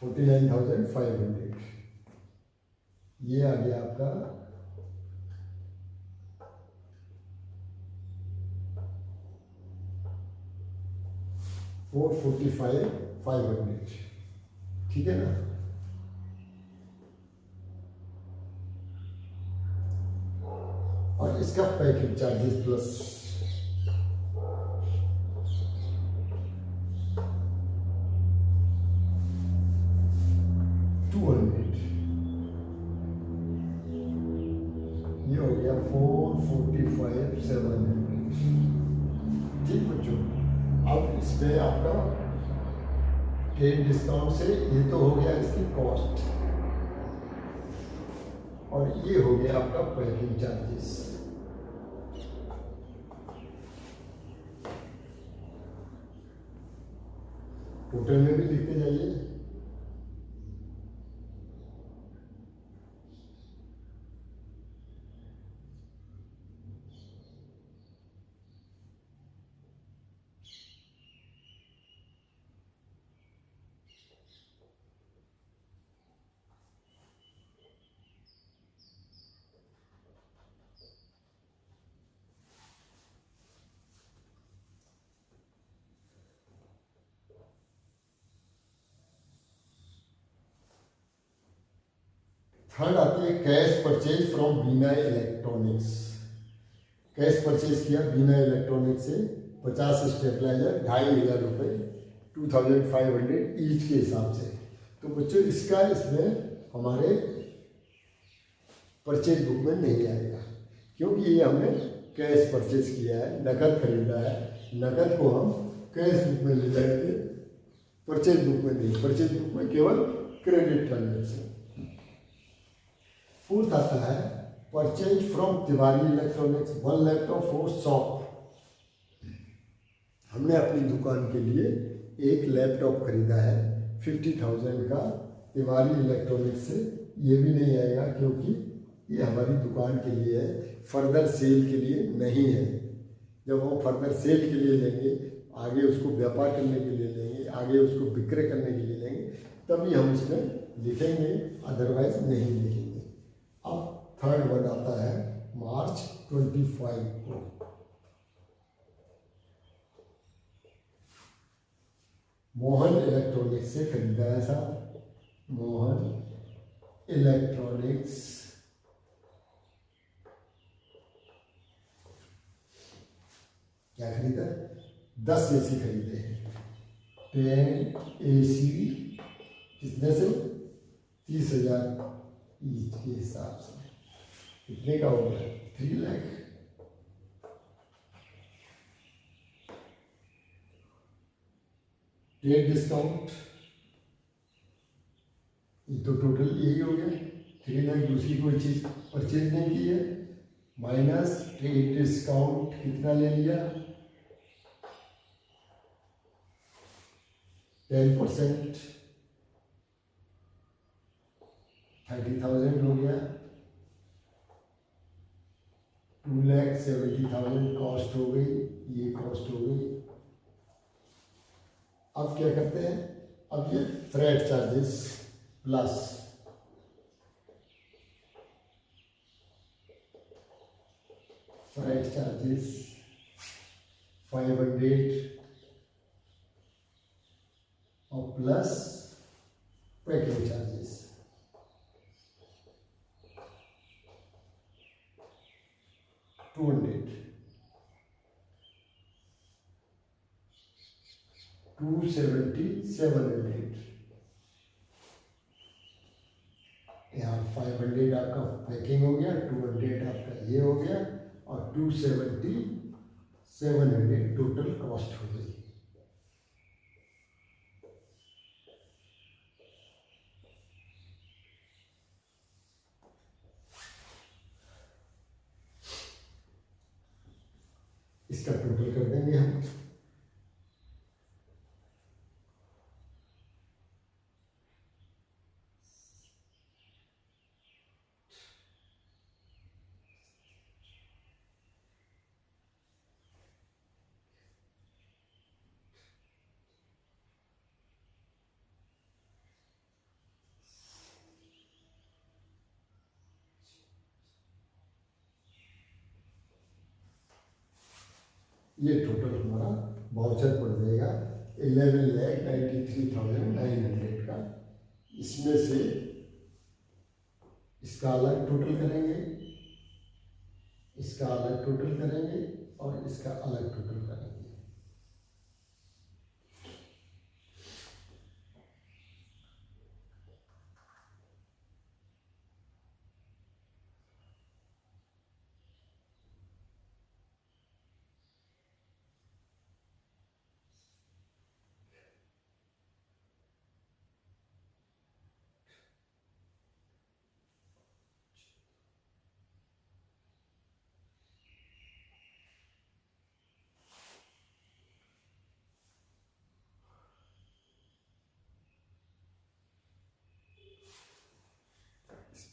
$49,500। ये आ गया आपका 445,500। ठीक है ना। और इसका पैकेज चार्जेस प्लस $200, ये हो गया 445,700। ठीक बच्चों, अब इसमें आपका ट्रेड डिस्काउंट से ये तो हो गया इसकी कॉस्ट, और ये हो गया आपका पैकिंग चार्जेस। टोटल में भी लिखते जाइए। थर्ड आती है cash purchase from Bina electronics. Cash purchase किया बीना इलेक्ट्रॉनिक्स से 50 स्टेबलाइजर, 2500 रुपये, 2500 ईच के हिसाब से। तो बच्चों इसका इसमें हमारे परचेज बुक में नहीं आएगा, क्योंकि ये हमने कैश परचेज किया है, नकद खरीदा है। नकद को हम कैश बुक में ले जाएंगे, परचेज बुक में नहीं। परचेज बुक में केवल क्रेडिट ट्रांजेक्शन। फोर्थ आता है purchase from Tiwari electronics 1 laptop for shop. हमने अपनी दुकान के लिए एक लैपटॉप खरीदा है 50,000 का तिवारी इलेक्ट्रॉनिक्स से। ये भी नहीं आएगा, क्योंकि ये हमारी दुकान के लिए है, फर्दर सेल के लिए नहीं है। जब हम फर्दर सेल के लिए लेंगे, आगे उसको व्यापार करने के लिए लेंगे, आगे उसको विक्रय करने के लिए लेंगे, तभी हम इसमें लिखेंगे, अदरवाइज नहीं लिखेंगे। अब थर्ड वन आता है मार्च 25 को। मोहन इलेक्ट्रॉनिक्स से खरीदा है साहब, मोहन इलेक्ट्रॉनिक्स क्या खरीदा? 10 एसी खरीदे हैं, 10 एसी कितने से? 30,000 ईच के हिसाब से। कितने का हो गया? 3 लाख। ट्रेड डिस्काउंट, ये तो टोटल यही हो गया 3 लाख। दूसरी कोई चीज परचेज नहीं की है, माइनस ट्रेड डिस्काउंट कितना ले लिया? 10%, 30,000 हो गया। 2,70,000 कॉस्ट हो गई, ये कॉस्ट हो गई। अब क्या करते हैं? अब ये freight charges plus freight charges 500 और प्लस पैकिंग चार्जेस 200, 270, 700। यहाँ 500 आपका पैकिंग हो गया, 200 आपका ये हो गया, और 270, 700 टोटल कॉस्ट हो गई। इसका टोटल कर देंगे हम। ये टोटल हमारा वाउचर पड़ जाएगा 11,93,900 का। इसमें से इसका अलग टोटल करेंगे, इसका अलग टोटल करेंगे, और इसका अलग टोटल करेंगे।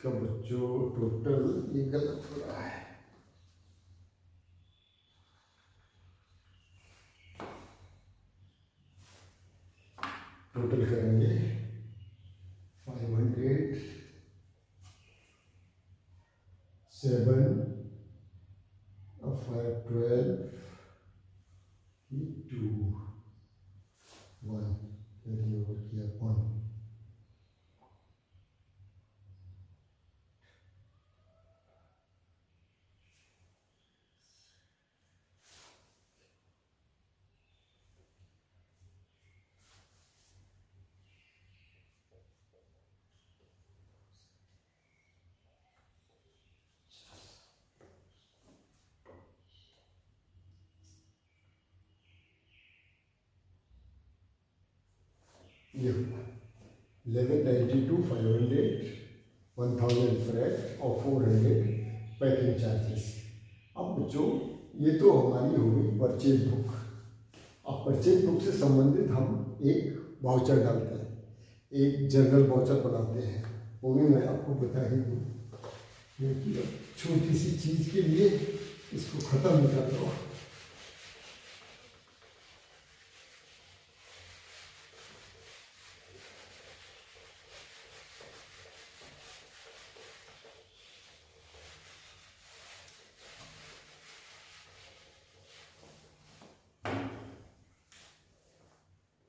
इसका बच्चों टोटल ये गलत हो रहा है। टोटल करेंगे 500 7 और 512 2 1 कैरी ओवर किया 1। ये 1192 500 1000 फ्रैट और 400 पैकिंग चार्जेस। अब बच्चों ये तो हमारी हो गई परचेज बुक। अब परचेज बुक से संबंधित हम एक वाउचर डालते हैं, एक जनरल वाउचर बनाते हैं। वो भी मैं आपको बता ही दूँ क्योंकि छोटी सी चीज़ के लिए इसको ख़त्म नहीं कर दो।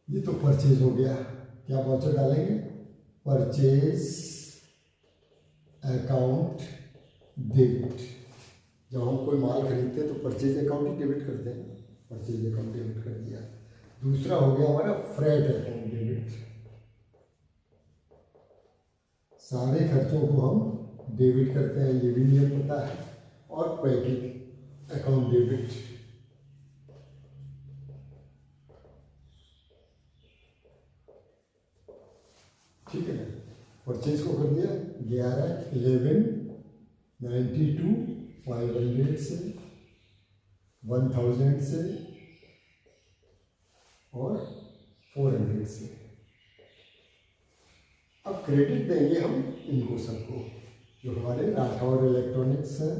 ये तो परचेज हो गया। क्या वाउचर डालेंगे? Purchase account debit. जब हम कोई माल खरीदते हैं तो परचेज अकाउंट ही डेबिट करते हैं। परचेज अकाउंट डेबिट कर दिया। दूसरा हो गया हमारा फ्रेट अकाउंट डेबिट। सारे खर्चों को हम डेबिट करते हैं, ये भी नियम पता है। और पैकिंग अकाउंट डेबिट। ठीक है ना? परचेज को कर दिया 1192 500 से 1000 से और 400 से। अब क्रेडिट देंगे हम इनको सबको, जो हमारे राठौर इलेक्ट्रॉनिक्स है,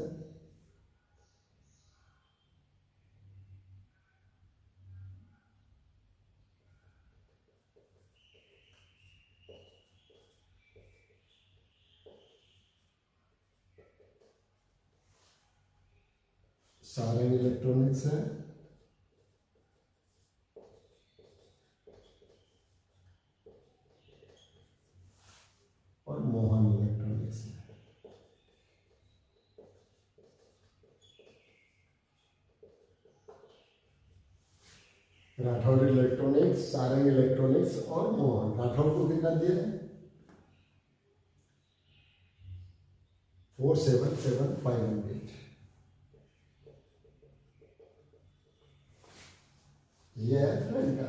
सारंग इलेक्ट्रॉनिक्स है, और मोहन इलेक्ट्रॉनिक्स है। राठौर इलेक्ट्रॉनिक्स, सारंग इलेक्ट्रॉनिक्स और मोहन। राठौर को कितना दिया है? 477,500। ये है फ्रेंड का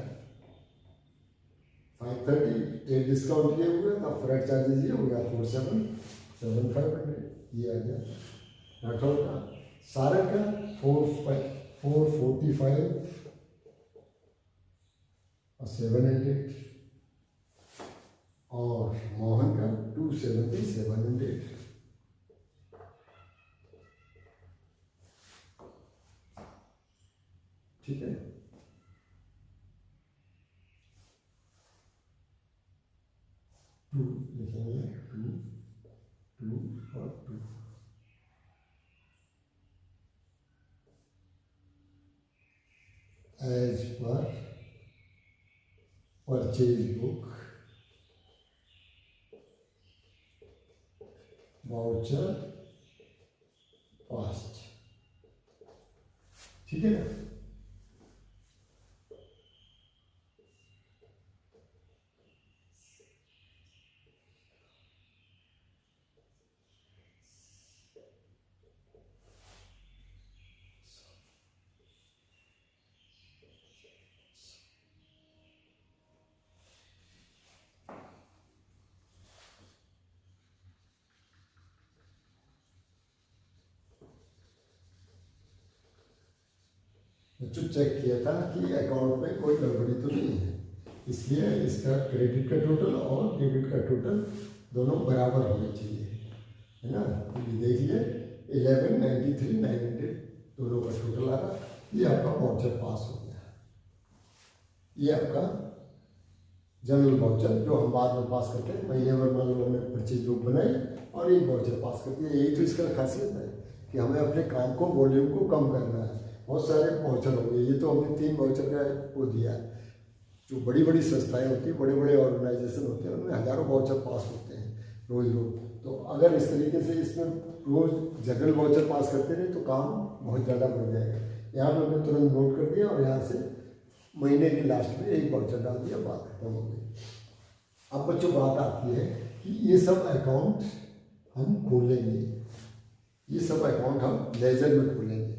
530 ट्रेड डिस्काउंट ये हुआ था, फ्रेट चार्जेस ये हो गया 477,500 ये आ गया राठौर का। सारंग का 445 और 700 और मोहन का 270,700। ठीक है। टू लिखेंगे, टू और to. As per purchase book voucher passed. ठीक है ना? बच्चों चेक किया था कि अकाउंट में कोई गड़बड़ी तो नहीं है, इसलिए इसका क्रेडिट का टोटल और डेबिट का टोटल दोनों बराबर होने चाहिए। है ना। तो ये देखिए 1193,900 दोनों का टोटल आ रहा। ये आपका वाउचर पास हो गया। ये आपका जनरल वाउचर जो हम बाद में पास करते हैं। महीने भर मान लो हमने परचेज बुक बनाई और एक वाउचर पास कर दिया। यही तो इसका खासियत है कि हमें अपने काम को, वॉल्यूम को कम करना है। बहुत सारे वाउचर हो गए। ये तो हमने 3 वाउचर का वो दिया है। जो बड़ी बड़ी संस्थाएं होती हैं, बड़े बड़े ऑर्गेनाइजेशन होते हैं, उनमें हज़ारों वाउचर पास होते हैं रोज़ रोज़। तो अगर इस तरीके से इसमें रोज़ जनरल वाउचर पास करते रहे तो काम बहुत ज़्यादा बढ़ जाएगा। यहाँ पर हमने तुरंत नोट कर दिया और यहाँ से महीने के लास्ट में एक वाउचर डाल दिया, बात खत्म हो गई। अब बच्चों बात आती है कि ये सब अकाउंट हम खोलेंगे, ये सब अकाउंट हम लेजर में खोलेंगे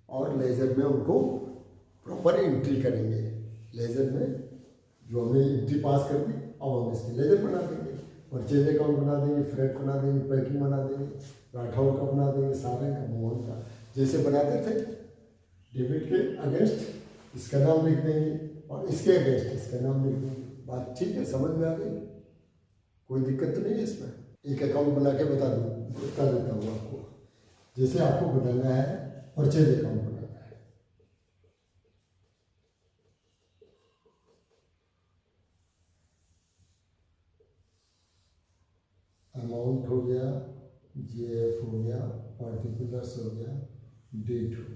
और लेजर में उनको प्रॉपर एंट्री करेंगे। लेजर में जो हमने एंट्री पास कर दी, अब हम इसकी लेजर बना देंगे। परचेज अकाउंट बना देंगे, फ्रेट बना देंगे, पैकिंग बना देंगे, राठौर का बना देंगे, सारंग का, मोहन का, जैसे बनाते थे। डेबिट के अगेंस्ट इसका नाम लिख देंगे और इसके अगेंस्ट इसका नाम लिख देंगे। बात ठीक है, समझ में आ गई? कोई दिक्कत तो नहीं है इसमें। एक अकाउंट बना के बता देता हूँ आपको। जैसे आपको बनाना है परचेज अकाउंट बनाना है, अमाउंट हो गया, जेएफ हो गया, पार्टिकुलर्स हो गया, डेट हो गया,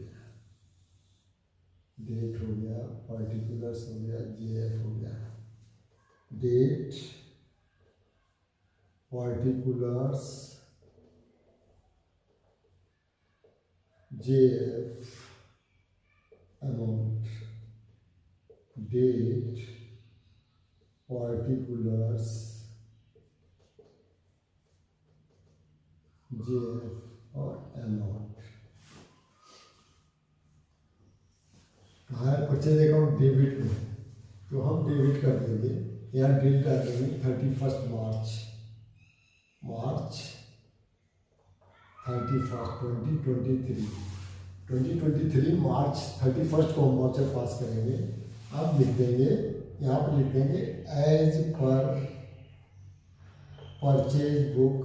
डेट हो गया, पार्टिकुलर्स हो गया, जेएफ हो गया, date, particulars, JF, amount, date, particulars, JF और अमाउंट। कहाँ है परचेज अकाउंट? डेबिट में। तो हम डेबिट कर देंगे, यहाँ डेट कर देंगे 31 मार्च 31 2023 मार्च 31 को हम वाउचर पास करेंगे। अब लिख देंगे, यहाँ पर लिख देंगे as per purchase book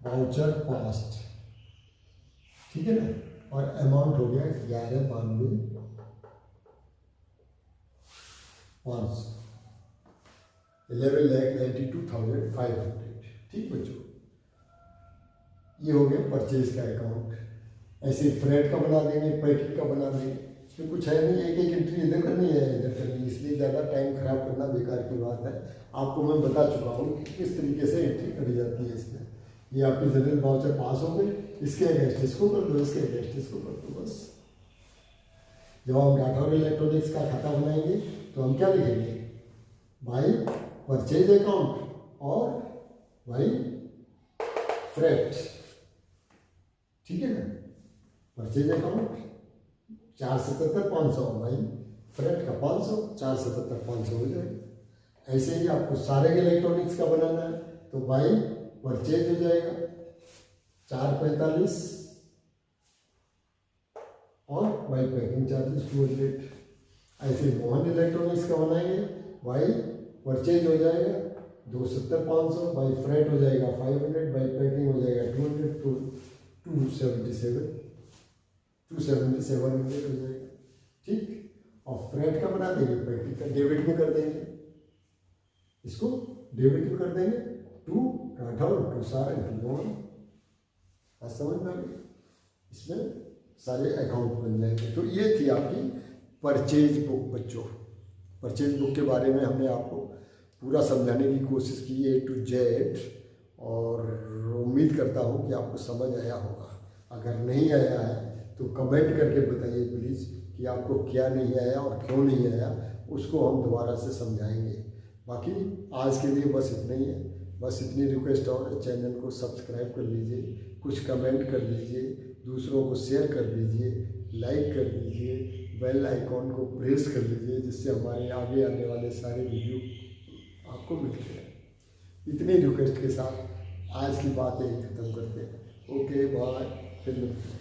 voucher passed, ठीक है ना। और अमाउंट हो गया 11,92,500, 11,92,500। ठीक बच्चों, ये हो गया परचेज का अकाउंट। ऐसे फ्रेट का बना देंगे, पैकिंग का बना देंगे। इसमें कुछ है नहीं, एक एक एंट्री इधर करनी है इधर करनी, इसलिए ज़्यादा टाइम खराब करना बेकार की बात है। आपको मैं बता चुका हूँ कि किस तरीके से एंट्री करी जाती है इसमें। ये आपकी जनरल वाउचर पास हो गई, इसके अगेंस्ट इसको कर दो, इसके अगेंस्ट इसको कर दो, बस। जब हम राठौर इलेक्ट्रॉनिक्स का खाता बनाएंगे तो हम क्या लिखेंगे? बाई परचेज अकाउंट और बाई फ्रेट, ठीक है ना। परचेज अकाउंट 477,500 भाई, फ्रेट का 500, 477,500 हो जाएगा। ऐसे ही आपको सारे इलेक्ट्रॉनिक्स का बनाना है तो भाई परचेज हो जाएगा 445 और बाई पैकिंग चार्जेस 200। ऐसे मोहन इलेक्ट्रॉनिक्स का बनाएंगे, बाई परचेज हो जाएगा 270,500, बाई फ्रेट हो जाएगा 500, बाई पैकिंग हो जाएगा 200 to 277 हो जाएगा, ठीक। और फ्रेट का बना देंगे, पैकिंग का डेबिट में कर देंगे, इसको डेबिट में कर देंगे to Rathore, to Sarang, to Mohan. बात समझ में आ गई? इसमें सारे अकाउंट बन जाएंगे। तो ये थी आपकी परचेज बुक बच्चों। परचेज बुक के बारे में हमने आपको पूरा समझाने की कोशिश की A to Z, और उम्मीद करता हूँ कि आपको समझ आया होगा। अगर नहीं आया है तो कमेंट करके बताइए प्लीज़ कि आपको क्या नहीं आया और क्यों नहीं आया, उसको हम दोबारा से समझाएंगे। बाकी आज के लिए बस इतना ही है। बस इतनी रिक्वेस्ट और, चैनल को सब्सक्राइब कर लीजिए, कुछ कमेंट कर लीजिए, दूसरों को शेयर कर दीजिए, लाइक कर दीजिए, बेल आइकॉन को प्रेस कर लीजिए, जिससे हमारे आगे आने वाले सारे वीडियो आपको मिलते हैं। इतनी रिक्वेस्ट के साथ आज की बात यही खत्म करते हैं। ओके बाय, फिर मिलते हैं।